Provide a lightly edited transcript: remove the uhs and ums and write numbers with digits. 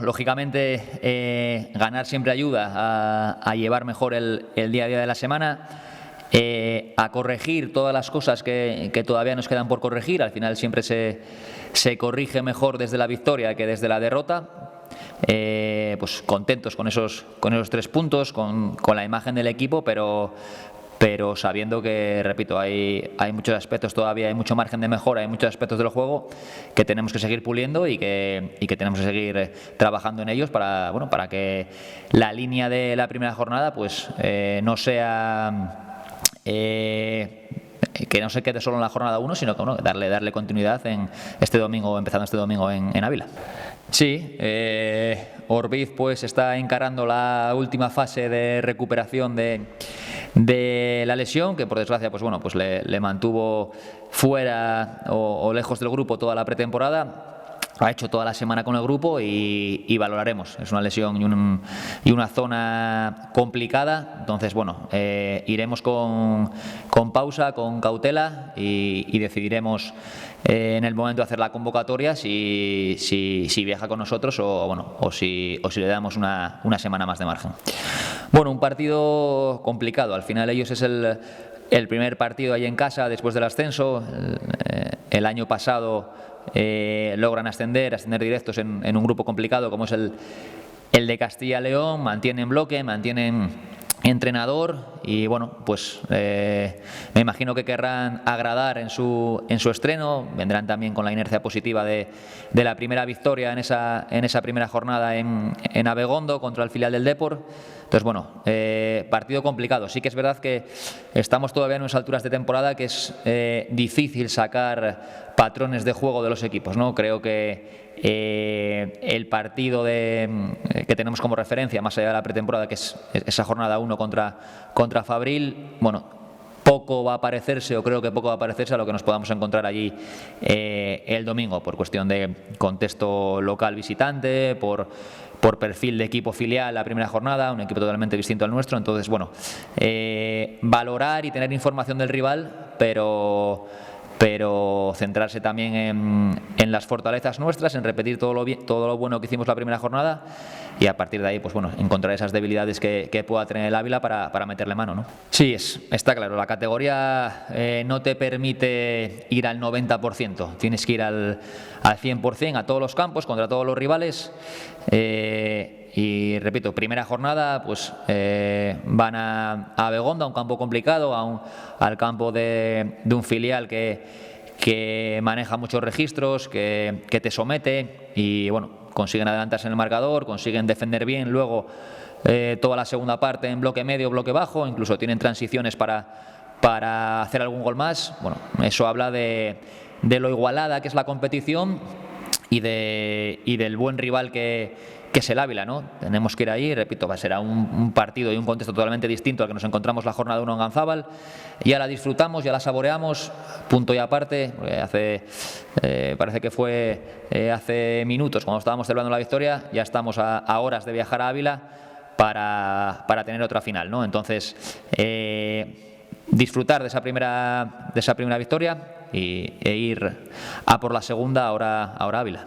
lógicamente ganar siempre ayuda a llevar mejor el día a día de la semana, a corregir todas las cosas que todavía nos quedan por corregir. Al final siempre se corrige mejor desde la victoria que desde la derrota. Pues contentos con esos 3 puntos, con la imagen del equipo, pero sabiendo que, repito, hay muchos aspectos todavía, hay mucho margen de mejora, hay muchos aspectos del juego que tenemos que seguir puliendo y que tenemos que seguir trabajando en ellos para que la línea de la primera jornada pues no sea que no se quede solo en la jornada 1, sino que darle continuidad en este domingo, empezando este domingo en Ávila. Sí, Orbiz pues está encarando la última fase de recuperación de la lesión, que por desgracia pues le mantuvo fuera o lejos del grupo toda la pretemporada. Ha hecho toda la semana con el grupo y valoraremos. Es una lesión y una zona complicada, entonces iremos con pausa, con cautela y decidiremos en el momento de hacer la convocatoria si viaja con nosotros o si le damos una semana más de margen. Un partido complicado. Al final ellos es el primer partido ahí en casa después del ascenso. El año pasado logran ascender directos en un grupo complicado como es el de León. Mantienen bloque, mantienen entrenador y me imagino que querrán agradar en su estreno. Vendrán también con la inercia positiva de la primera victoria en esa primera jornada en Abegondo contra el filial del Depor. Entonces, partido complicado. Sí que es verdad que estamos todavía en unas alturas de temporada que es difícil sacar patrones de juego de los equipos, ¿no? Creo que el partido que tenemos como referencia, más allá de la pretemporada, que es esa jornada 1 contra Fabril, poco va a parecerse, o creo que poco va a parecerse a lo que nos podamos encontrar allí el domingo, por cuestión de contexto local visitante, por perfil de equipo filial la primera jornada, un equipo totalmente distinto al nuestro. Entonces, valorar y tener información del rival, pero centrarse también en las fortalezas nuestras, en repetir todo lo bueno que hicimos la primera jornada y a partir de ahí encontrar esas debilidades que pueda tener el Ávila para meterle mano, ¿no? Sí, está claro, la categoría no te permite ir al 90%, tienes que ir al 100% a todos los campos, contra todos los rivales. Y repito, primera jornada van a Abegondo, a un campo complicado, al campo de un filial que maneja muchos registros, que te somete y consiguen adelantarse en el marcador, consiguen defender bien luego toda la segunda parte en bloque medio, bloque bajo, incluso tienen transiciones para hacer algún gol más. Eso habla de lo igualada que es la competición y del buen rival que es el Ávila, ¿no? Tenemos que ir ahí, repito, será un partido y un contexto totalmente distinto al que nos encontramos la jornada 1 en Ganzábal. Ya la disfrutamos, ya la saboreamos, punto y aparte, parece que fue hace minutos cuando estábamos celebrando la victoria, ya estamos a horas de viajar a Ávila para tener otra final, ¿no? Entonces, disfrutar de esa primera victoria e ir a por la segunda ahora a Ávila.